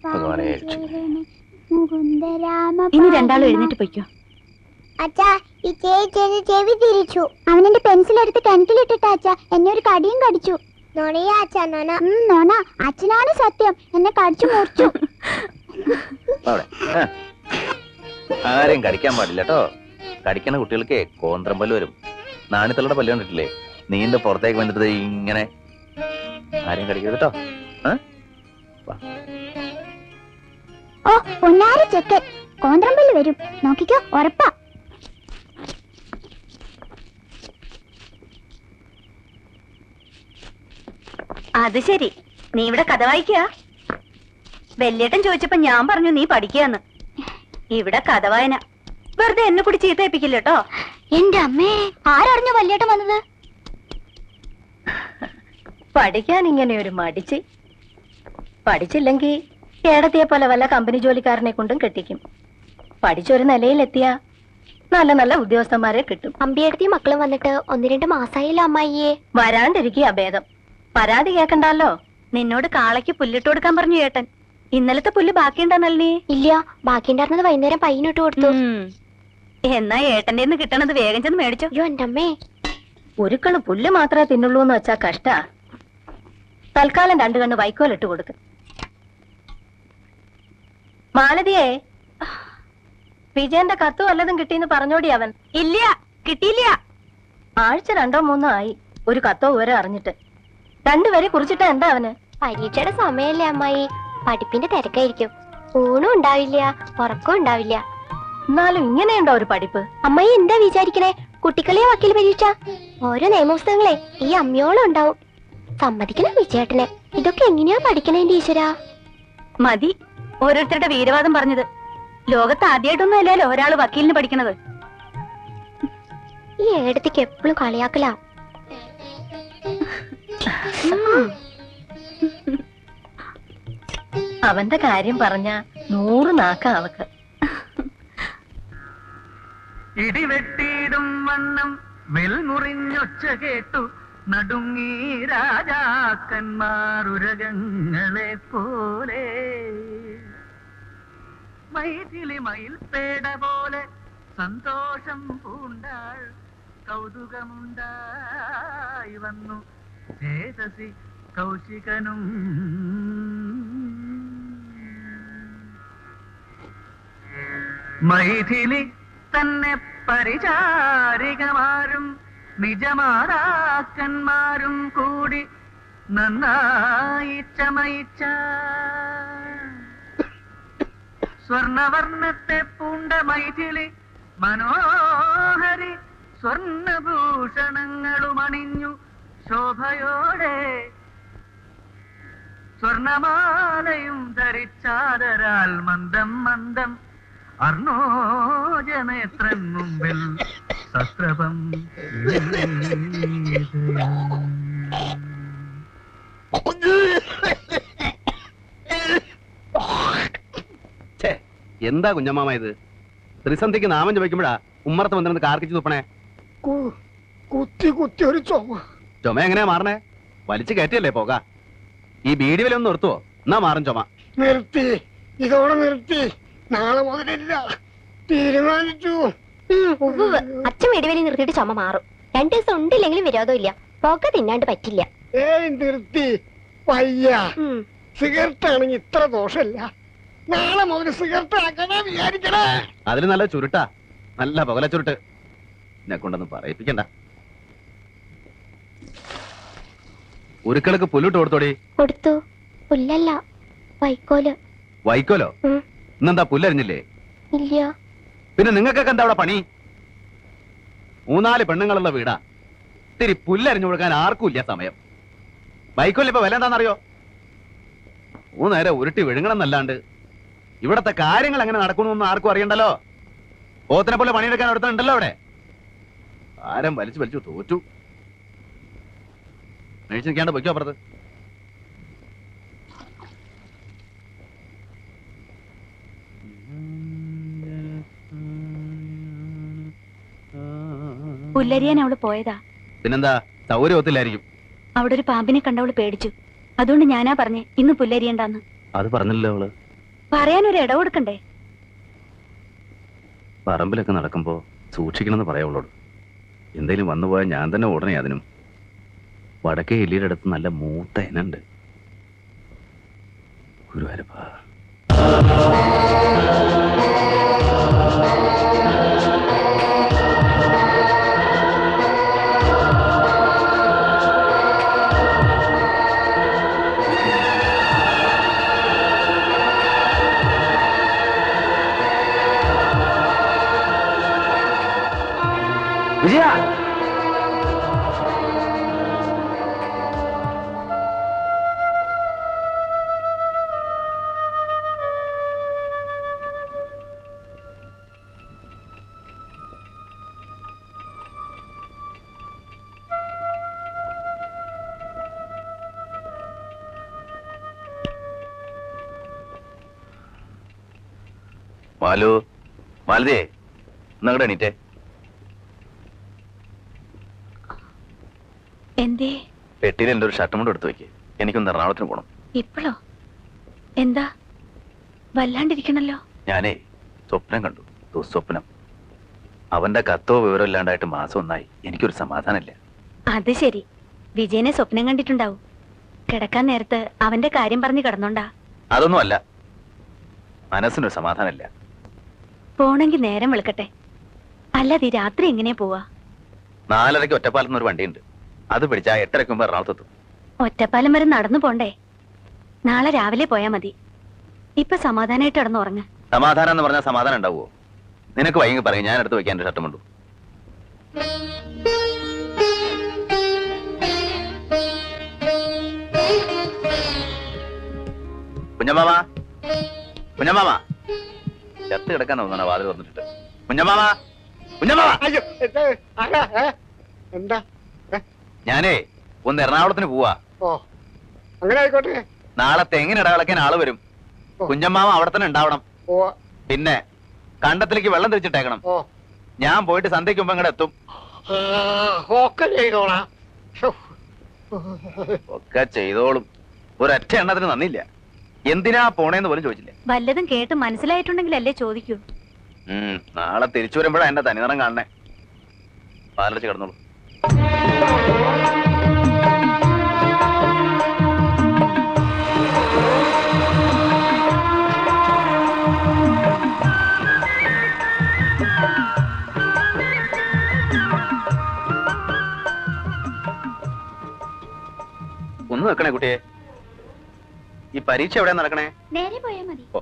ഭഗവാനെ ഇനി രണ്ടാളും എഴുന്നേറ്റ് പൊയ്ക്കോ. അച്ഛാ, ഈ ചെവി തിരിച്ചു. അവനെന്റെ പെൻസിൽ എടുത്ത് കിണറ്റിലിട്ടിട്ടാ അച്ഛാ എന്നെ ഒരു കടിയും കടിച്ചു. നോണയാ അച്ഛാ? നോണ. അച്ഛനാണ് സത്യം, എന്നെ കടിച്ചു മുറിച്ചു. ആരെയും കടിക്കാൻ പാടില്ല കേട്ടോ. കടിക്കുന്ന കുട്ടികൾക്ക് കോന്ത്രം പല്ല് വരും. നാണിത്തളുടെ പല്ല് കണ്ടിട്ടില്ലേ? നീന്റെ പുറത്തേക്ക് വന്നിട്ട് ഇങ്ങനെ. ആരെയും കടിക്കരുത് കേട്ടോ. ഓ പൊന്നാര ചെക്കൻ, കോന്ത്രം പല്ല് വരും, നോക്കിക്കോ, ഉറപ്പാ. അത് ശരി, നീ ഇവിടെ കഥ വായിക്കുക. വല്യേട്ടൻ ചോദിച്ചപ്പോ ഞാൻ പറഞ്ഞു നീ പഠിക്കുകയെന്ന്. ഇവിടെ കഥ വായന. വെറുതെ എന്നെ കൂടി ചീത്തയിപ്പിക്കില്ല കേട്ടോ. എന്റെ അമ്മേ, ആരറിഞ്ഞു വല്യേട്ടൻ വന്നത്? പഠിക്കാൻ ഇങ്ങനെ ഒരു മടിച്ച്. പഠിച്ചില്ലെങ്കിൽ കേടത്തിയെ പോലെ വല്ല കമ്പനി ജോലിക്കാരനെ കൊണ്ടും കെട്ടിക്കും. പഠിച്ചൊരു നിലയിലെത്തിയ നല്ല നല്ല ഉദ്യോഗസ്ഥന്മാരെ കിട്ടും. അമ്പിയടുത്തി മക്കളും വന്നിട്ട് 1-2 മാസായില്ല അമ്മായിയെ. വരാണ്ടിരിക്കുക ഭേദം. പരാതി കേക്കണ്ടല്ലോ. നിന്നോട് കാളയ്ക്ക് പുല്ലിട്ട് കൊടുക്കാൻ പറഞ്ഞു ഏട്ടൻ. ഇന്നലത്തെ പുല്ല് ബാക്കിയുണ്ടെന്നല്ലേ? ഇല്ല, ബാക്കിയുണ്ടായിരുന്നത് വൈകുന്നേരം പയ്യനിട്ട് കൊടുത്തു. എന്നാ ഏട്ടന്റെ കിട്ടണത് വേഗം ചെന്ന് മേടിച്ചോ. അയ്യോ എന്റെ അമ്മേ, ഒരുക്കള് പുല്ല് മാത്രമേ തിന്നുള്ളൂ എന്ന് വെച്ചാ കഷ്ട. തൽക്കാലം 2 കണ്ണ് വൈക്കോലിട്ട് കൊടുക്ക്. മാലതിയെ, വിജയന്റെ കത്ത് വല്ലതും കിട്ടിയെന്ന് പറഞ്ഞോടി അവൻ. ഇല്ല, കിട്ടിയില്ല. ആഴ്ച 2-3 ആയി ഒരു കത്തോ വിവരം അറിഞ്ഞിട്ട്. 2 പേരെ കുറിച്ചിട്ട് എന്താ അവന്? പരീക്ഷയുടെ സമയല്ലേ അമ്മായി, പഠിപ്പിന്റെ തിരക്കായിരിക്കും. ഊണും ഉണ്ടാവില്ല, ഉറക്കം ഉണ്ടാവില്ല. എന്നാലും ഇങ്ങനെയുണ്ടോ ഒരു പഠിപ്പ്? അമ്മായി എന്താ വിചാരിക്കണേ? കുട്ടികളെയോ വക്കീൽ പരീക്ഷ, ഓരോ നിയമപുസ്തകങ്ങളെ ഈ അമ്മയോളം ഉണ്ടാവും. സമ്മതിക്കണം വിജയേട്ടനെ. ഇതൊക്കെ എങ്ങനെയാ പഠിക്കണേ ഈശ്വരാ? മതി ഓരോരുത്തരുടെ വീരവാദം പറഞ്ഞത്. ലോകത്ത് ആദ്യമായിട്ടൊന്നും അല്ലല്ലോ ഒരാള് വക്കീലിന് പഠിക്കണത്. ഈ ഏടത്തേക്ക് എപ്പോഴും കളിയാക്കല. അവന്റെ കാര്യം പറഞ്ഞ 100 നാക്ക അവക്ക്. ഇടിവെട്ടിയിടും വണ്ണം വെൽമുറിഞ്ഞൊച്ച കേട്ടു നടുങ്ങി രാജാക്കന്മാരുരകങ്ങളെ പോലെ. മൈഥിലി മയിൽപേട പോലെ സന്തോഷം പൂണ്ടാൾ കൗതുകമുണ്ടായി വന്നു ചേതസി കൗശികനും. മൈഥിലി തന്നെ പരിചാരികമാരും നിജമാതാക്കന്മാരും കൂടി നന്നായി ചമയിച്ച സ്വർണവർണ്ണത്തെ പൂണ്ട മൈഥിലി മനോഹരി സ്വർണഭൂഷണങ്ങളുമണിഞ്ഞു ശോഭയോടെ. സ്വർണമാലയും ധരിച്ചാദരാൽ മന്ദം മന്ദം അർണോജനേത്രൻ മുമ്പിൽ സസ്രഭം. എന്താ കുഞ്ഞമ്മാമ ഇത്? ത്രിസന്ധിക്ക് നാമം ചോദിക്കുമ്പോഴാ ഉമ്മറത്ത് വന്നിരുന്ന് കാർക്കിച്ചു തുപ്പണേ. കുത്തി കുത്തി ഒരു ചുമ എങ്ങനെയാ മാറണേ? വലിച്ചു കയറ്റിയല്ലേ പോക. ഈ ബീഡി വില ഒന്ന് നിർത്തുവോ? എന്നാ മാറും ചുമ. നിർത്തി, ഇതോടെ നിർത്തി. നാളെ മുതലില്ല, തീരുമാനിച്ചു. അച്ഛൻ വെടിവലി നിർത്തിയിട്ട് ചുമ മാറും. 2 ദിവസം ഉണ്ടില്ലെങ്കിലും വിരോധം ഇല്ല. പുക തിന്നാണ്ട് പറ്റില്ല. നിർത്തി വയ്യ. സിഗരറ്റ് ആണെങ്കിൽ ഇത്ര ദോഷമില്ല. നാളെ മുതൽ സിഗരറ്റ് ആക്കാനാ വിചാരിക്കണേ. അതിന് നല്ല ചുരുട്ടാ, നല്ല പുകല ചുരുട്ട്. എന്നെ കൊണ്ടൊന്നും പറയിപ്പിക്കണ്ട. ഉരുക്കളക്ക് പുല്ലിട്ട് കൊടുത്തോടി. കൊടുത്തു. പുല്ലല്ല, വൈക്കോല്. വൈക്കോലോ? ഇന്നെന്താ പുല്ലരിഞ്ഞില്ലേ? ഇല്ല. പിന്നെ നിങ്ങൾക്കൊക്കെ എന്താ അവിടെ പണി? 3-4 പെണ്ണുങ്ങളുള്ള വീടാ. ഇത്തിരി പുല്ലരിഞ്ഞു കൊടുക്കാൻ ആർക്കും ഇല്ല സമയം. വൈക്കോലിപ്പോ വില എന്താണെന്നറിയോ? 3 നേരം ഉരുട്ടി വിഴുങ്ങണം എന്നല്ലാണ്ട് ഇവിടത്തെ കാര്യങ്ങൾ എങ്ങനെ നടക്കണമെന്ന് ആർക്കും അറിയണ്ടല്ലോ. പോത്തിനെ പോലെ പണിയെടുക്കാൻ ഒരുത്തനുണ്ടല്ലോ അവിടെ. ആരം വലിച്ചു വലിച്ചു തോറ്റു. മേടിച്ച് നിൽക്കാണ്ട് പൊയ്ക്കോ അപ്പുറത്ത്. പുല്ലരിയാൻ അവള് പോയതാ. പിന്നെന്താ, സൗകര്യം ഒത്തില്ലായിരിക്കും. അവിടെ ഒരു പാമ്പിനെ കണ്ടവള് പേടിച്ചു. അതുകൊണ്ട് ഞാനാ പറഞ്ഞേ ഇന്ന് പുല്ലരിയണ്ടാന്ന്. അത് പറഞ്ഞില്ലല്ലോ അവള്. പറയാനൊരു ഇട കൊടുക്കണ്ടേ? പറമ്പിലൊക്കെ നടക്കുമ്പോ സൂക്ഷിക്കണമെന്ന് പറയാം അവളോട്. എന്തേലും വന്നുപോയാൽ ഞാൻ തന്നെ ഓടണേ അതിനും. വടക്കേ എല്ലിയുടെ അടുത്ത് നല്ല മൂത്ത ഇനുണ്ട്. ഗുരുവായൂരപ്പാ. വിജയ, മാലു, മാലതിയെ എന്നങ്ങടെ എണീറ്റേ. എന്തേ? പെട്ടിയിൽ എൻ്റെ ഒരു ഷർട്ടും കൂടെ എടുത്തു വെക്ക്. എനിക്കൊന്ന് എറണാകുളത്തിന് പോകണം. ഇപ്പോഴോ? എന്താ വല്ലാണ്ടിരിക്കണല്ലോ? ഞാനേ സ്വപ്നം കണ്ടു, ദുസ്വപ്നം. അവന്റെ കത്തോ വിവരം ഇല്ലാണ്ടായിട്ട് മാസം ഒന്നായി. എനിക്കൊരു സമാധാനമില്ല. അത് ശരി, വിജയനെ സ്വപ്നം കണ്ടിട്ടുണ്ടാവും. കിടക്കാൻ നേരത്ത് അവന്റെ കാര്യം പറഞ്ഞ് കിടന്നോണ്ടാ? അതൊന്നും അല്ല, മനസ്സിനൊരു സമാധാനമില്ല. പോണെങ്കി നേരം വെളുക്കട്ടെ. അല്ലാതെ ഈ രാത്രി എങ്ങനെയാ പോവാ? 4:30 ഒറ്റപ്പാലത്തുനിന്ന് ഒരു വണ്ടിയുണ്ട്. അത് പിടിച്ചാ 8:30 മുമ്പ് എറണാകുളത്തെത്തും. ഒറ്റപ്പാലം വരെ നടന്നു പോണ്ടേ? നാളെ രാവിലെ പോയാ മതി. ഇപ്പൊ സമാധാനായിട്ട് കിടന്നു ഉറങ്ങ. സമാധാനം എന്ന് പറഞ്ഞാൽ സമാധാനം ഉണ്ടാവുമോ? നിനക്ക് വൈകി പറയും, ഞാൻ എടുത്ത് വെക്കാൻ എന്റെ ഷർട്ടും കൊണ്ടു. കുഞ്ഞമ്മാമ, കുഞ്ഞമ്മാമ, ചത്ത് കിടക്കാൻ തോന്നണ വാതിൽ വന്നിട്ട്. കുഞ്ഞമ്മാമ, കുഞ്ഞമ്മാമ. അയ്യോ, ആരാ? എന്താ? ഞാനേ ഒന്ന് എറണാകുളത്തിന് പോവാ. ഓ, അങ്ങനെ ആയിക്കോട്ടെ. നാളെ തെങ്ങിന് ഇടകളക്കാൻ ആള് വരും. കുഞ്ഞമ്മാമ അവിടെ തന്നെ ഉണ്ടാവണം. ഓ, പിന്നെ കണ്ടത്തിലേക്ക് വെള്ളം തിരിച്ചിട്ടേക്കണം. ഓ, ഞാൻ പോയിട്ട് സന്ധ്യയ്ക്ക് മുമ്പ് അങ്ങോട്ട് എത്തും. ഒക്കെ ചെയ്തോളാം. ഒക്കെ ചെയ്തോളും. ഒരൊറ്റ എണ്ണത്തിന് നന്ദിയില്ല. എന്തിനാ പോണേന്ന് പോലും ചോദിച്ചില്ല. വല്ലതും കേട്ട് മനസ്സിലായിട്ടുണ്ടെങ്കിലല്ലേ ചോദിക്കൂ. നാളെ തിരിച്ചു വരുമ്പോഴാ എന്റെ തനിനിറം കാണണേ. പാലടിച്ച് കിടന്നോളൂ. ഒന്ന് വെക്കണേ കുട്ടിയെ. ഈ പരീക്ഷ എവിടെയാ നടക്കണേ? നേരെ പോയാ മതി. ഓ,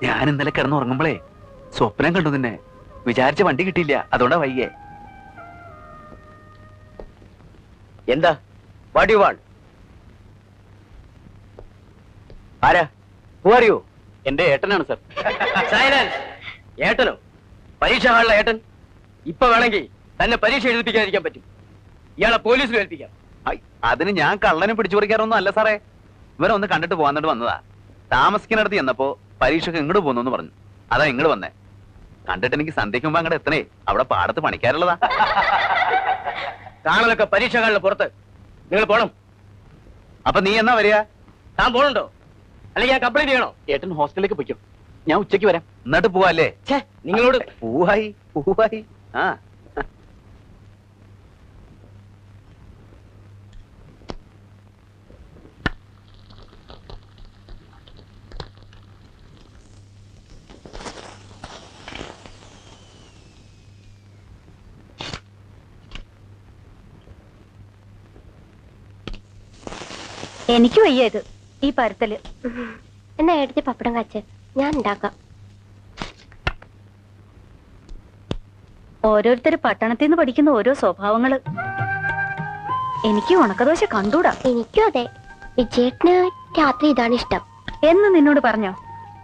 ഞാൻ ഇന്നലെ കിടന്നുറങ്ങുമ്പോളേ സ്വപ്നം കണ്ടു നിന്നെ. വിചാരിച്ച വണ്ടി കിട്ടിയില്ല, അതുകൊണ്ടാ വൈകിയേ. എന്താ? What you want? ആരാ? Who are you? എന്റെ ഏട്ടനാണ് സർ. സൈലൻസ്. ഏട്ടനോ? പരീക്ഷ ഹാളിലെ ഏട്ടൻ? ഇപ്പൊ വേണമെങ്കിൽ തന്നെ പരീക്ഷ എഴുതിപ്പിക്കാതിരിക്കാൻ പറ്റും. ഇയാളെ പോലീസിൽ ഏൽപ്പിക്കാം. അതിന് ഞാൻ കള്ളനെ പിടിച്ചു പറിക്കാറൊന്നും അല്ല സാറേ. ഇവരെ ഒന്ന് കണ്ടിട്ട് പോകാന്നിട്ട് വന്നതാ. താമസിക്കുന്നിടത്ത് ചെന്നപ്പോ പരീക്ഷക്ക് ഇങ്ങോട്ട് പോന്നു പറഞ്ഞു. അതാ ഇങ്ങോട്ട് വന്നേ. കണ്ടിട്ട് എനിക്ക് സന്ധ്യയ്ക്ക് മുമ്പ് അങ്ങോട്ട് എത്തണേ. അവിടെ പാടത്ത് പണിക്കാറുള്ളതാ. കാണലൊക്കെ പരീക്ഷകളിൽ പുറത്ത്. നിങ്ങൾ പോണം. അപ്പൊ നീ എന്നാ വരിക? താൻ പോണുണ്ടോ? അല്ലെങ്കിൽ ഞാൻ കംപ്ലൈന്റ് ചെയ്യണോ? ഏട്ടൻ ഹോസ്റ്റലിലേക്ക് പോയിക്കോ, ഞാൻ ഉച്ചയ്ക്ക് വരാം. എന്നിട്ട് പോവാല്ലേ? നിങ്ങളോട് പൂവായി പൂവായി. ആ, എനിക്ക് വയ്യ ഇത്, ഈ പരുത്തല്. എന്നാ എടുത്ത് പപ്പടം കാച്ച്, ഞാൻ ഉണ്ടാക്കാം. ഓരോരുത്തര് പട്ടണത്തിൽ നിന്ന് പഠിക്കുന്ന ഓരോ സ്വഭാവങ്ങള്. എനിക്ക് ഉണക്കദോശ കണ്ടൂടാ. എനിക്കും അതെ. വിജയേട്ടന് രാത്രി ഇതാണ് ഇഷ്ടം എന്ന് നിന്നോട് പറഞ്ഞോ?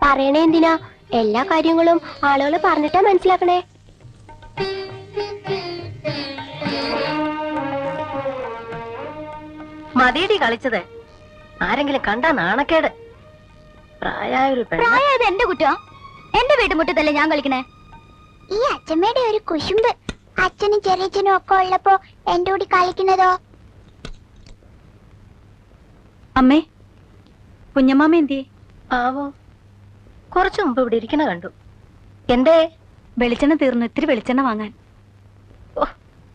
പറയണേ എന്തിനാ? എല്ലാ കാര്യങ്ങളും ആളുകൾ പറഞ്ഞിട്ടാ മനസ്സിലാക്കണേ. മതിയടി കളിച്ചത്. ആരെങ്കിലും കണ്ടാ നാണക്കേട്. പ്രായമായ ഒരു പെണ്ണ്. പ്രായത് എന്റെ കുറ്റം. എന്റെ വീട്ടുമുറ്റത്തല്ലേ ഞാൻ കളിക്കണേ. ഈ അച്ഛമ്മയുടെ ഒരു കുശുമ്പ്. അച്ഛനും ചെറിയച്ഛനും ഒക്കെ ഉള്ളപ്പോ എന്റെ കൂടി കളിക്കുന്നതോ? അമ്മേ, കുഞ്ഞമ്മാമ എന്തിയെ? ആവോ, കുറച്ചു മുമ്പ് ഇവിടെ ഇരിക്കണ കണ്ടു. എന്തേ? വെളിച്ചെണ്ണ തീർന്നു, ഇത്തിരി വെളിച്ചെണ്ണ വാങ്ങാൻ. ഓ,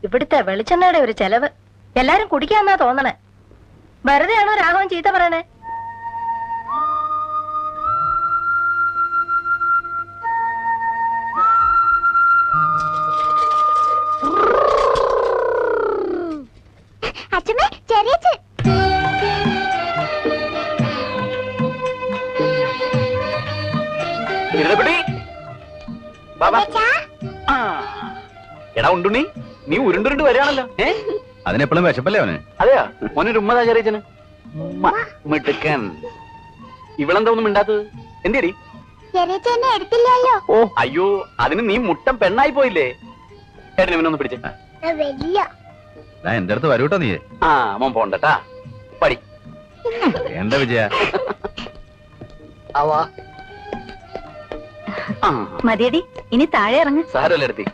ഇവിടുത്തെ വെളിച്ചെണ്ണയുടെ ഒരു ചെലവ്. എല്ലാരും കുടിക്കാന്നാ തോന്നണേ. വെറുതെയാണോ രാഘവൻ ചീത്ത പറയണേ? അച്ഛമ്മേ, ചെറിയച്ഛൻ. അച്ഛാ, എടാ ഉണ്ടുണ്ണി, നീ ഉരുണ്ടുരുണ്ട് വരികയാണല്ലോ. അതിനെപ്പോഴും വിശപ്പല്ലേ അവന്? അതെയാ, മോനൊരു ഉമ്മതാ ചെറിയച്ചന്. മിടുക്കൻ. ഇവളെന്താ ഒന്നും മിണ്ടാത്തത്? എന്തേടി? ചെറിയച്ഛൻ എന്നെ എടുത്തില്ലല്ലോ. ഓ അയ്യോ, അതിന് നീ മുട്ടം പെണ്ണായി പോയില്ലേ? ഏട്ടന് ഇവനൊന്ന് പിടിച്ചേ. വലിയ എന്റെ അടുത്ത് വരൂട്ടോ നീ. ആ, മോൻ പോണ്ടട്ടാ. പടി. എന്താ വിജയ? ആവാ. ആ, മതിയടി, ഇനി താഴെ ഇറങ്ങ്. സാരമല്ല എടുത്തി.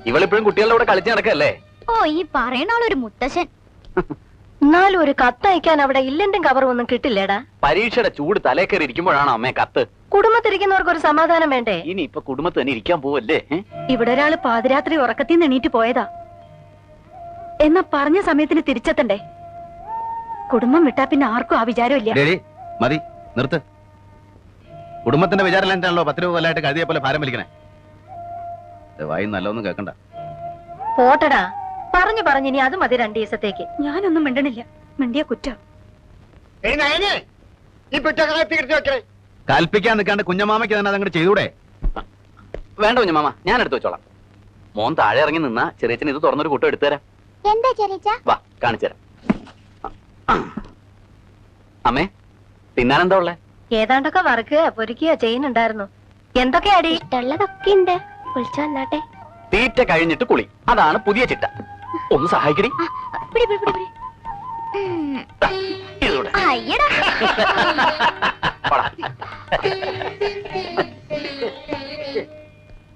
ഇവളിപ്പോഴും കുട്ടികളുടെ കൂടെ കളിച്ച് നടക്കല്ലേ? ഓ, ഈ പറയണാളൊരു മുത്തശ്ശൻ. എന്നാലും ഒരു കത്തയക്കാൻ അവിടെ ഇല്ലന്റും കവറും ഒന്നും കിട്ടില്ലേടാ. പരീക്ഷയുടെ ചൂട് തലേ കയറി ഇരിക്കുമ്പോഴാണോ അമ്മേ കത്ത്? കുടുംബത്തിരിക്കുന്നവർക്ക് ഒരു സമാധാനം വേണ്ടേ? ഇനി ഇപ്പൊ കുടുംബത്ത് തന്നെ ഇരിക്കാൻ പോവല്ലേ? ഇവിടെ ഒരാള് പാതിരാത്രി ഉറക്കത്തിൽ നിന്ന് എണീറ്റ് പോയതാ. എന്നാ പറഞ്ഞ സമയത്തിന് തിരിച്ചെത്തണ്ടേ? കുടുംബം വിട്ടാ പിന്നെ ആർക്കും ആ വിചാരമില്ല. ഡേടി, മതി, നിർത്ത്. കുടുംബത്തിന്റെ വിചാരം എന്താണല്ലോ 10 രൂപ കൊല്ലായിട്ട് കഴുതിയെ പോലെ ഭാരം വലിക്കണേ. വായി നല്ലൊന്നും കേൾക്കണ്ട. പോട്ടടാ, പറഞ്ഞു പറഞ്ഞു ഇനി അത് മതി 2 ദിവസത്തേക്ക്. ഞാനൊന്നും മിണ്ടണില്ല. മിണ്ടിയ കുറ്റം. ഏയ് നയനെ, ഈ പെട്ടകത്ത് എടുത്ത് വെക്കണേ. കൽപ്പിക്കാൻ നിൽക്കാണ്ട് കുഞ്ഞമാമയ്ക്ക് തന്നെ അതങ്ങോട്ട് ചെയ്തൂടെ? വേണ്ട കുഞ്ഞമാമ, ഞാൻ എടുത്തു വെച്ചോളാം. മോൻ താഴെ ഇറങ്ങി നിന്നാ ചെറിയച്ചൻ ഇത് തുറന്നൊരു കൂട്ടം എടുത്തു തരാം. എന്താ ചെറിയച്ഛ? വാ, കാണിച്ചു തരാം. അമ്മേ, തിന്നാനെന്താ ഉള്ളേ? ഏതാണ്ടൊക്കെ വറുക്കുക പൊരിക്കുക ചെയ്യുന്നുണ്ടായിരുന്നു. എന്തൊക്കെയാടി? ഇഷ്ടമുള്ളതൊക്കെ ഉണ്ട്. വിളിച്ചു വന്നാട്ടെ. തീറ്റ കഴിഞ്ഞിട്ട് കുളി, അതാണ് പുതിയ ചിട്ട. ഒന്ന് സഹായിക്കടി. പിടി, പിടി, പിടി, പിടി. ഇതൂടെ. അയ്യടാ. പോടാ.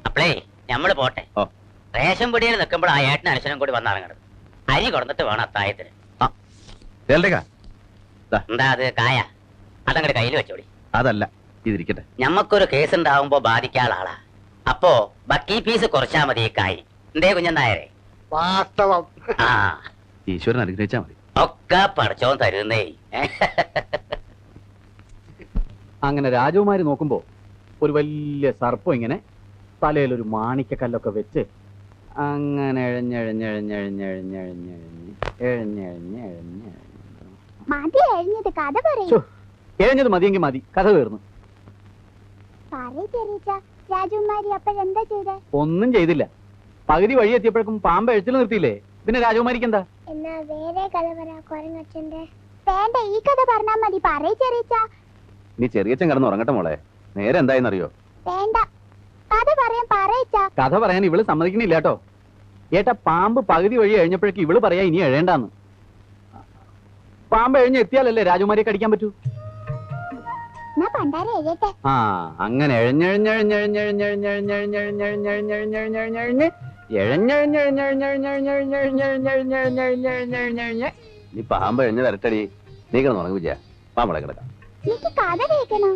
അപ്പളേ ഞമ്മള് പോട്ടെ. ഓ. റേഷൻ പിടിയിൽ നിൽക്കുമ്പോൾ ആ ഏട്ടനും അനുശനും കൂടി വന്നിറങ്ങണം. അരി കൊടുത്തിട്ട് വേണം അത്തായത്തിന്. കേൾക്കാം. എന്താ അത് കായ? അതങ്ങടെ കയ്യിൽ വെച്ചോടി. അതല്ല, ഇതിരിക്കട്ടെ. ഞമ്മക്കൊരു കേസ് ഉണ്ടാവുമ്പോ ബാധിക്കാനുള്ള ആളാ. അപ്പോ ബക്കി പീസ് കുറച്ചാ മതി ഈ കായ്. എന്തേ കുഞ്ഞനായരെ? വാസ്തവം. ആ, ഈശ്വരൻ അനുഗ്രഹിച്ചാ മതി. ഒക്കെ പഠിച്ചോൻ തരുന്നേ. അങ്ങനെ രാജകുമാരി നോക്കുമ്പോ ഒരു വലിയ സർപ്പം ഇങ്ങനെ തലയിൽ ഒരു മാണിക്കക്കല്ലൊക്കെ വെച്ച് അങ്ങനെ മതി എഴുന്നത്, കഥ പറയും. എഴഞ്ഞത് മതിയെങ്കിൽ മതി, കഥ തീർന്നു. പറയ് ചെറിയച്ഛ, രാജകുമാരി അപ്പോഴെന്താ ചെയ്തേ? ഒന്നും ചെയ്തില്ല. പകുതി വഴി എത്തിയപ്പോഴേക്കും പാമ്പ് എഴുത്തിൽ നിർത്തിയില്ലേ? പിന്നെ രാജകുമാരിക്ക് എന്താ? എന്നാ വേറെ കഥ പറ, കൊരങ്ങച്ചന്റെ. വേണ്ട, ഈ കഥ പറഞ്ഞാ മതി. പറയ് ചെറിയച്ഛ. നീ ചെറിയച്ചൻ കിടന്ന് ഉറങ്ങട്ടെ മോളെ. നേരെ എന്തായെന്നറിയോ? വേണ്ട, കഥ പറയാൻ പറയച്ച. കഥ പറയാൻ ഇവള് സമ്മതിക്കണില്ല കേട്ടോ. ഏട്ടാ, പാമ്പ് പകുതി വഴി കഴിഞ്ഞപ്പോഴേക്കും ഇവള് പറയാ ഇനി എഴേണ്ടാന്ന്. പാമ്പ് എഴിഞ്ഞ് എത്തിയാലല്ലേ രാജകുമാരിയെ കടിക്കാൻ പറ്റൂ. എന്നാ പണ്ടാരെ എഴുതട്ടെ. ആ, അങ്ങനെ നീ പാമ്പ് എഴിഞ്ഞ് വരട്ടടി. നീ കിടന്നു ഉറങ്ങി വിജയ. പാമ്പളെ കിടക്കാം. എനിക്ക് കഥ കേൾക്കണം.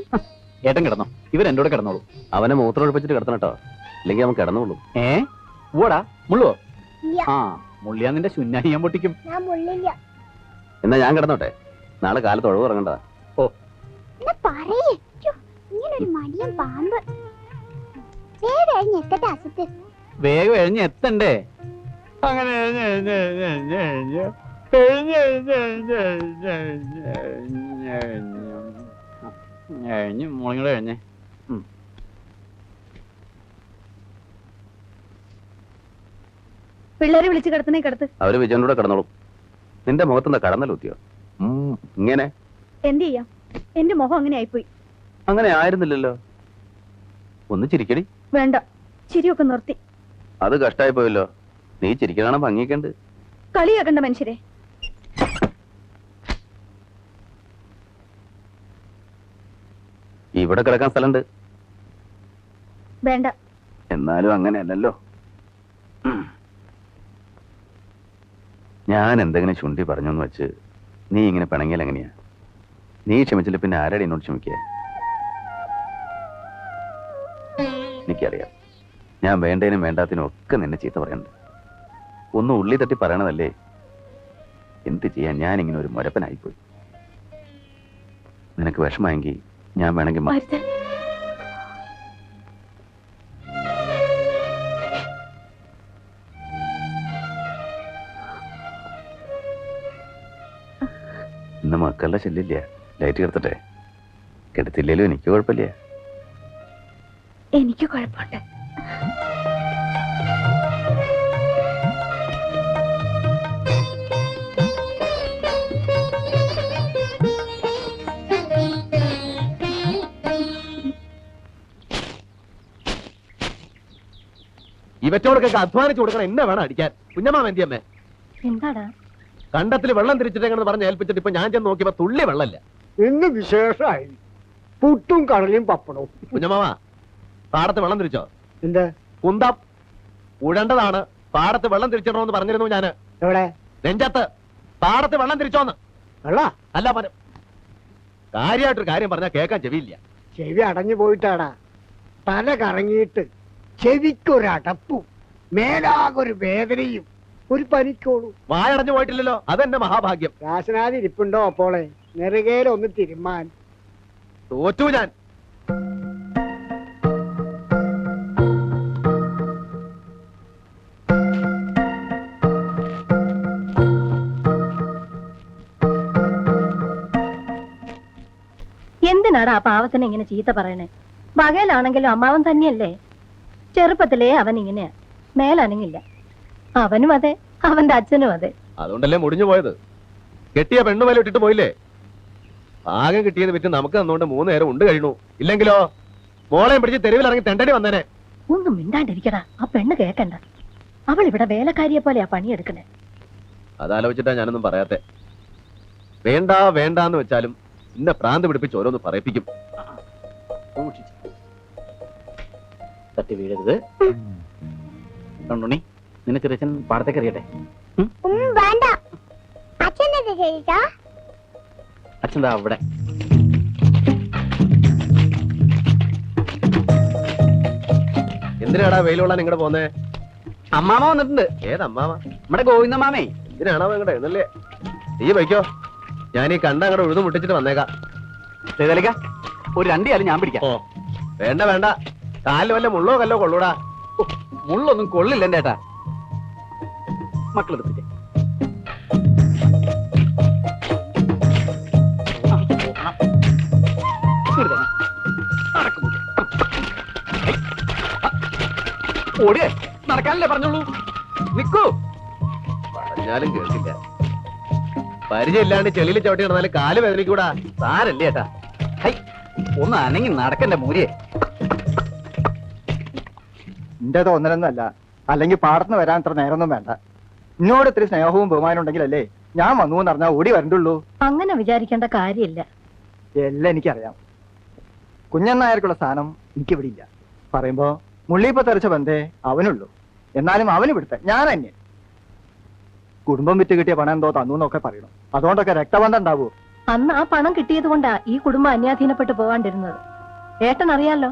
ഏട്ടൻ കിടന്നോ? ഇവരെന്റെ കൂടെ കിടന്നോളൂ. അവനെ മൂത്രം ഒഴിപ്പിച്ചിട്ട് കിടത്തണം കേട്ടോ, ഇല്ലെങ്കിൽ അവൻ കിടന്നുള്ളൂ. ഓടാ മുള്ളുവോ? ഇല്ല, ആ, മുള്ളിയാ നിന്റെ ശുന്നായി ഞാൻ പൊട്ടിക്കും. ഞാൻ മുള്ളില്ല. എന്നാ ഞാൻ കിടന്നോട്ടെ, നാളെ കാലത്ത് ഒഴിവ് ഇറങ്ങണ്ടതാ. എന്നാ പറയേ. ഇങ്ങനൊരു മടിയൻ പാമ്പ്. വേറെ എഴുന്നെത്തട്ടെ അസത്ത്. വേഗം എഴിഞ്ഞ് എത്തണ്ടേ? അങ്ങനെ എഴിഞ്ഞ് മോളിങ്ങോടെ എഴിഞ്ഞേ. പിള്ളേരെ വിളിച്ച് കിടത്തണേ കിടത്ത്. അവര് വിജയനൂടെ കിടന്നോളും. നിന്റെ മുഖത്തെന്താ കടന്നലൂത്തിയോ? ഇങ്ങനെ എന്ത് ചെയ്യാം, എന്റെ മുഖം അങ്ങനെ ആയിപ്പോയി. അങ്ങനെ ആയിരുന്നില്ലല്ലോ. ഒന്ന് ചിരിക്കടി. വേണ്ട, ചിരിയൊക്കെ നിർത്തി. അത് കഷ്ടായി പോയല്ലോ. നീ ചിരിക്കണ ഭംഗിക്കണ്ട്. കളിയാക്കണ്ട മനുഷ്യരെ. ഇവിടെ കിടക്കാൻ സ്ഥലമുണ്ട്. വേണ്ട. എന്നാലും അങ്ങനെയല്ലല്ലോ. ഞാൻ എന്തെങ്കിലും ചുണ്ടി പറഞ്ഞെന്ന് വെച്ച് നീ ഇങ്ങനെ പിണങ്ങിയാൽ എങ്ങനെയാ? നീ ക്ഷമിച്ചില്ല പിന്നെ ആരാടി എന്നോട് ക്ഷമിക്കുക? എനിക്കറിയാം, ഞാൻ വേണ്ടതിനും വേണ്ടാത്തിനും ഒക്കെ നിന്നെ ചീത്ത പറയുന്നുണ്ട്. ഒന്ന് ഉള്ളി തട്ടി പറയണതല്ലേ. എന്ത് ചെയ്യാൻ, ഞാൻ ഇങ്ങനെ ഒരു മുരപ്പനായിപ്പോയി. നിനക്ക് വിഷമായെങ്കിൽ ഞാൻ വേണമെങ്കിൽ ഇന്ന് മക്കളുടെ ശല്യമില്ല. ലൈറ്റ് കെടുത്തട്ടെ? കെടുത്തില്ലേലും എനിക്ക് കുഴപ്പമില്ല. എനിക്ക് കുഴപ്പമുണ്ട്. ഇവറ്റോടൊക്കെ അധ്വാനിച്ചു കൊടുക്കണം. എന്നെ വേണം അടിക്കാൻ. കുഞ്ഞമ്മാ എന്തിയമ്മേ? എന്താടാ? കണ്ടത്തിൽ വെള്ളം തിരിച്ചിട്ടെന്ന് പറഞ്ഞ് ഏൽപ്പിച്ചിട്ട് ഇപ്പൊ ഞാൻ ചെന്ന് നോക്കിയപ്പോ തുള്ളി വെള്ളമില്ല. ഇന്ന് വിശേഷമായി പുട്ടും കടലയും പപ്പടവും. കുഞ്ഞമ്മാവ, പാടത്ത് വെള്ളം തിരിച്ചോ? എന്താ കുന്തം ഉഴണ്ടതാണ്. പാടത്ത് വെള്ളം തിരിച്ചിടണമെന്ന് പറഞ്ഞിരുന്നു ഞാന്. എവിടെ? നെഞ്ചത്ത്. പാടത്ത് വെള്ളം തിരിച്ചോന്ന്. വെള്ള അല്ല പറഞ്ഞു. കാര്യമായിട്ടൊരു കാര്യം പറഞ്ഞാൽ കേൾക്കാൻ ചെവിയില്ല. ചെവി അടഞ്ഞു പോയിട്ടാടാ. തല കറങ്ങിയിട്ട് ചെവിക്കൊരടപ്പും മേലാകൊരു വേദനയും ഒരു പനിക്കോളും. വായടഞ്ഞു പോയിട്ടില്ലല്ലോ, അതെന്റെ മഹാഭാഗ്യം. രാസനാഥ് ഇരിപ്പുണ്ടോ അപ്പോളെ? നെറുകയിലൊന്ന് തിരുമാൻ. തോറ്റു ഞാൻ. എന്തിനാടാ ആ പാവത്തിനെ ഇങ്ങനെ ചീത്ത പറയണേ? പകയിലാണെങ്കിലും അമ്മാവൻ തന്നെയല്ലേ. ചെറുപ്പത്തിലേ അവൻ ഇങ്ങനെയാ, മേലനങ്ങില്ല. അവനും അതെ, അവന്റെ അച്ഛനും അതെ. അതുകൊണ്ടല്ലേ മുടിഞ്ഞു പോയത്. കെട്ടിയ പെണ്ണു വില ഇട്ടിട്ട് പോയില്ലേ? ആകെ കിട്ടിയത് വിറ്റ് നമുക്ക് തന്നുകൊണ്ട് 3 നേരം ഉണ്ട് കഴിഞ്ഞു. ഇല്ലെങ്കിലോ മോളെയും പിടിച്ച് തെരുവിൽ ഇറങ്ങി തെണ്ടടി വന്നേനെ. ഒന്നും മിണ്ടാണ്ടിരിക്കടാ. ആ പെണ്ണ് കേക്കണ്ട. അവൾ ഇവിടെ വേലക്കാരിയെ പോലെയാ പണിയെടുക്കണേ. അതാലോചിച്ചിട്ടാ ഞാനൊന്നും പറയാത്തെ. വേണ്ട വേണ്ടാന്ന് വെച്ചാലും ഇന്ന പ്രാന്ത് പിടിപ്പിച്ച് ഓരോന്ന് പറയിപ്പിക്കും. തട്ടി വീഴരുത്. കണ്ണുണ്ണി, നിന്നെ ചെറിയച്ഛൻ പാടത്തേക്ക് അറിയട്ടെ? വേണ്ട. അച്ഛൻ എന്താ ചെയ്താ? അച്ഛൻ ദാ അവിടെ. എന്തിനാടാ വെയിലുള്ള നിങ്ങടെ പോന്നേ? അമ്മാമ വന്നിട്ടുണ്ട്. ഏതമ്മാവ? നമ്മുടെ ഗോവിന്ദമാമേ. എന്തിനാണോ ഇങ്ങടെ എന്നല്ലേ? നീ വയ്ക്കോ, ഞാൻ ഈ കണ്ട അങ്ങടെ ഉഴുതു മുട്ടിച്ചിട്ട് വന്നേക്കാം. സേതലിക്ക, ഒരു 2 കാലും ഞാൻ പിടിക്കാം. ഓ വേണ്ട വേണ്ട, കാലിൽ വല്ല മുള്ളോ കല്ലോ കൊള്ളൂടാ. മുള്ളൊന്നും കൊള്ളില്ല എന്റെ ഏട്ടാ. മക്കളെടുപ്പിച്ചേ. ഓടിയേ, നടക്കാനല്ലേ പറഞ്ഞോളൂ. നിക്കൂ. പറഞ്ഞാലും കേൾക്കില്ല. പരിചയമില്ലാണ്ട് ചെളിയിൽ ചവിട്ടി നടന്നാലും കാല് വേദനിക്കൂടാ. സാരല്ലേ ഏട്ടാ. ഹൈ, ഒന്ന് അനങ്ങി നടക്കണ്ട മൂരിയെ. എന്റെ തോന്നലൊന്നുമല്ല. അല്ലെങ്കിൽ പാടത്തുനിന്ന് വരാൻ അത്ര നേരമൊന്നും വേണ്ട. എന്നോട് ഇത്തിരി സ്നേഹവും ബഹുമാനം ഉണ്ടെങ്കിലല്ലേ ഞാൻ വന്നു എന്ന് പറഞ്ഞാൽ ഓടി വരണ്ടുള്ളൂ. അങ്ങനെ വിചാരിക്കേണ്ട കാര്യമില്ല. എല്ലാം എനിക്കറിയാം. കുഞ്ഞനായർക്കുള്ള സ്ഥാനം എനിക്കിവിടെ ഇല്ല. പറയുമ്പോ മുള്ളിപ്പ തെറിച്ച ബന്ധേ അവനുള്ളൂ. എന്നാലും അവന് ഇവിടുത്തെ ഞാൻ തന്നെ. കുടുംബം വിറ്റ് കിട്ടിയ പണം എന്തോ തന്നു എന്നൊക്കെ പറയണം. അതുകൊണ്ടൊക്കെ രക്തബന്ധം ഉണ്ടാവൂ. അന്ന് ആ പണം കിട്ടിയത് കൊണ്ടാ ഈ കുടുംബം അന്യാധീനപ്പെട്ട് പോവാണ്ടിരുന്നത്. ഏട്ടൻ അറിയാലോ,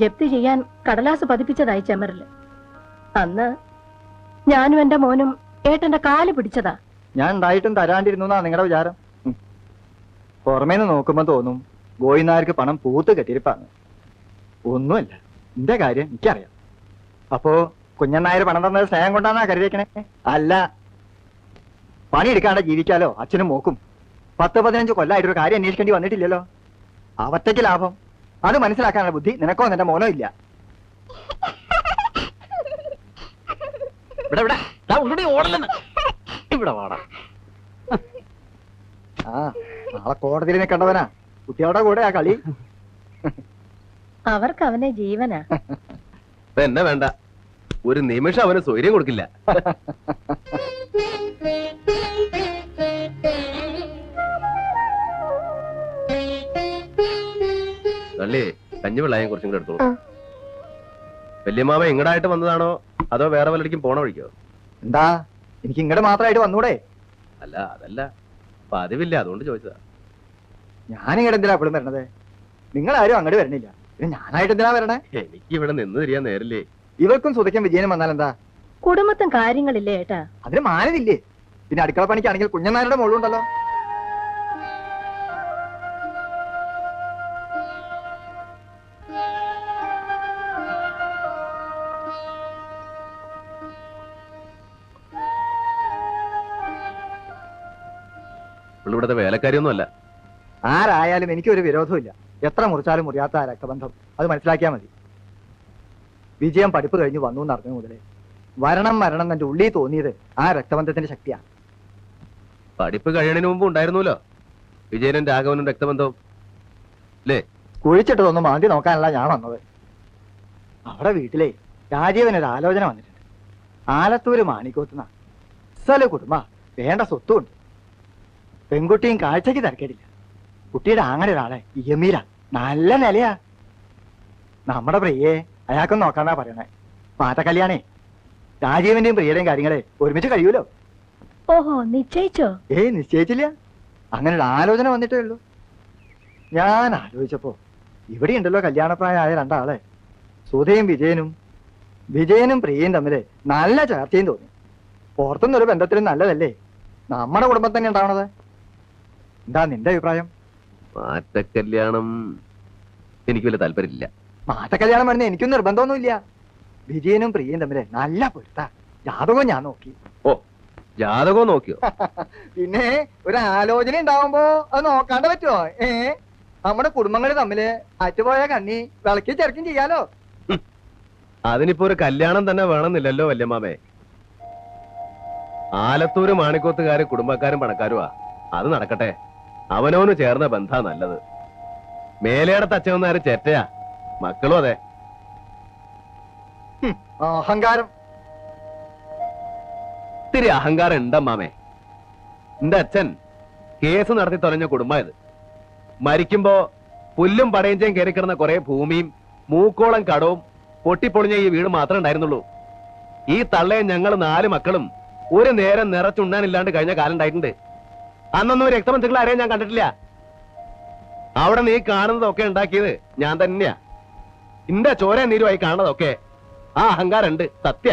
ജപ്തി ചെയ്യാൻ കടലാസ് പതിപ്പിച്ചതായി ചെമറില്. അന്ന് ഞാനും എന്റെ മോനും ഏട്ടന്റെ കാല് പിടിച്ചതാ. ഞാൻ ഉണ്ടായിട്ടും തരാണ്ടിരുന്നു എന്നാ നിങ്ങളുടെ വിചാരം? പുറമേന്ന് നോക്കുമ്പോ തോന്നും ഗോയിനാർക്ക് പണം പൂത്ത് കെട്ടിരിപ്പാണ്. ഒന്നുമല്ല, എന്റെ കാര്യം എനിക്കറിയാം. അപ്പോ കുഞ്ഞനായർ പണം തന്നത് സ്നേഹം കൊണ്ടാന്നാ കരുതിയേക്കണേ? അല്ല, പണിയെടുക്കാണ്ട് ജീവിക്കാലോ അച്ഛനും മോക്കും. 10-15 കൊല്ലമായിട്ടൊരു കാര്യം അന്വേഷിക്കേണ്ടി വന്നിട്ടില്ലല്ലോ. അവറ്റയ്ക്ക് ലാഭം. അത് മനസ്സിലാക്കാനുള്ള ബുദ്ധി നിനക്കോ നിന്റെ മോനോ ഇല്ല. ഇവിടെ ഇവിടെ ദാ ഉള്ളി ഓടലെന്ന് ഇവിടെ വാടാ. ആ നാളെ കോടതിയിൽ നിൽക്കേണ്ടവനാ. കുട്ടികളുടെ കൂടെ ആ കളി. അവർക്ക് അവനെ ജീവനാ. എന്നെ വേണ്ട, ഒരു നിമിഷം അവന് സ്വൈര്യം കൊടുക്കില്ല. അല്ലേ കഞ്ഞിവെള്ളായം കുറച്ചും കൂടെ എടുത്തോളൂ. വല്യമാവ എങ്ങടായിട്ട് വന്നതാണോ അതോ വേറെ വല്ലടിക്കും പോണ വഴിക്കോ? എന്താ എനിക്ക് ഇങ്ങോട്ട് മാത്രമായിട്ട് വന്നൂടെ? അല്ല അതല്ല, പതിവില്ല, അതുകൊണ്ട് ചോദിച്ചതാ. ഞാനിങ്ങോട്ട് എന്തിനാ എപ്പോഴും വരണത്? നിങ്ങളാരും അങ്ങോട്ട് വരണില്ല, പിന്നെ ഞാനായിട്ട് എന്തിനാ വരണേ? എനിക്ക് ഇവിടെ നിന്ന് തിരിയാൻ നേരില്ലേ. ഇവർക്കും സുതയ്ക്കും വിജയനും വന്നാൽ എന്താ? കുടുംബത്തും കാര്യങ്ങളില്ലേ ഏട്ടാ? അതിന് മാനതില്ലേ? പിന്നെ അടുക്കള പണിക്കാണെങ്കിൽ കുഞ്ഞനാരുടെ മോളുണ്ടല്ലോ. ഇവിടുത്തെ വേലക്കാരിയൊന്നും അല്ല. ആരായാലും എനിക്കൊരു വിരോധമില്ല. എത്ര മുറിച്ചാലും മുറിയാത്ത ആ രക്തബന്ധം, അത് മനസ്സിലാക്കിയാൽ മതി. വിജയം പഠിപ്പ് കഴിഞ്ഞ് വന്നു എന്നറിഞ്ഞു മുതലേ വരണം മരണം എന്റെ ഉള്ളിൽ തോന്നിയത് ആ രക്തബന്ധത്തിന്റെ ശക്തിയാണ്. പഠിപ്പ് കഴിയണതിന് മുമ്പ് ഉണ്ടായിരുന്നല്ലോ വിജയനും രാഘവനും രക്തബന്ധവും അല്ലേ? കുഴിച്ചിട്ടതൊന്നും മാന്തി നോക്കാനല്ല ഞാൻ വന്നത്. അവിടെ വീട്ടിലെ രാജീവനൊരു ആലോചന വന്നിട്ടുണ്ട്. ആലത്തൂര് മാണിക്കോത്തുന്ന സ്ഥല കുടുംബ വേണ്ട സ്വത്തുണ്ട്. പെൺകുട്ടിയും കാഴ്ചക്ക് തിരക്കേടില്ല. കുട്ടിയുടെ ആങ്ങളെ ഒരാളെ യമീര നല്ല നിലയാ. നമ്മുടെ പ്രിയെ അയാൾക്കൊന്നും നോക്കാന്നാ പറയണേ. മാറ്റ കല്യാണേ രാജീവന്റെയും പ്രിയയുടെയും കാര്യങ്ങളെ ഒരുമിച്ച് കഴിയൂലോ. ഓഹോ, നിശ്ചയിച്ചോ? നിശ്ചയിച്ചില്ല, അങ്ങനെ ഒരു ആലോചന വന്നിട്ടേ ഉള്ളൂ. ഞാൻ ആലോചിച്ചപ്പോ ഇവിടെ ഉണ്ടല്ലോ കല്യാണപ്രായമായ രണ്ടാളെ, സുധയും വിജയനും പ്രിയയും തമ്മില് നല്ല ചേർച്ചയും തോന്നി. പുറത്തുനിന്നൊരു ബന്ധത്തിലും നല്ലതല്ലേ നമ്മുടെ കുടുംബം തന്നെ ഉണ്ടാവണത്. എന്താ നിന്റെ അഭിപ്രായം? മാറ്റക്കല്യാണം എനിക്ക് വലിയ താല്പര്യമില്ല. മാറ്റക്കല്യാണം വരുന്ന എനിക്കും നിർബന്ധമൊന്നുമില്ല. വിജയനും പ്രിയയും തമ്മില് നല്ല പൊരുത്ത. ജാതകവും ഞാൻ നോക്കി. ഓ, ജാതകവും നോക്കിയോ? പിന്നെ ഒരു ആലോചന ഉണ്ടാവുമ്പോ അത് നോക്കാണ്ട് പറ്റുമോ? നമ്മുടെ കുടുംബങ്ങൾ തമ്മില് അറ്റുപോയ കണ്ണി വിളക്കി ചെറുക്കും ചെയ്യാലോ. അതിനിപ്പോ ഒരു കല്യാണം തന്നെ വേണമെന്നില്ലല്ലോ വല്യമാമേ. ആലത്തൂര് മാണിക്കോത്തുകാര് കുടുംബക്കാരും പണക്കാരുമാ, അത് നടക്കട്ടെ. അവനോന് ചേർന്ന ബന്ധാ നല്ലത്. മേലേടത്ത് അച്ഛനാര് ചേറ്റയാ, മക്കളും അതെ. അഹങ്കാരം. ഇത്തിരി അഹങ്കാരം ഉണ്ടമ്മാമേ. എന്റെ അച്ഛൻ കേസ് നടത്തി തൊലഞ്ഞ കുടുംബം ഇത്. മരിക്കുമ്പോ പുല്ലും പടയഞ്ചയും കയറി കിടന്ന കുറെ ഭൂമിയും മൂക്കോളം കടവും പൊട്ടിപ്പൊളിഞ്ഞ ഈ വീട് മാത്രമേ ഉണ്ടായിരുന്നുള്ളൂ. ഈ തള്ളയും ഞങ്ങൾ 4 മക്കളും ഒരു നേരം നിറച്ചുണ്ണാനില്ലാണ്ട് കഴിഞ്ഞ കാലം ഉണ്ടായിട്ടുണ്ട്. അന്നൊന്നും രക്തബന്ധുക്കൾ ആരെയും ഞാൻ കണ്ടിട്ടില്ല. അവിടെ നീ കാണുന്നതൊക്കെ ഉണ്ടാക്കിയത് ഞാൻ തന്നെയാ. ഇന്റെ ചോര നീരുമായി കാണുന്നതൊക്കെ ആ അഹങ്കാരം ഉണ്ട്, സത്യ.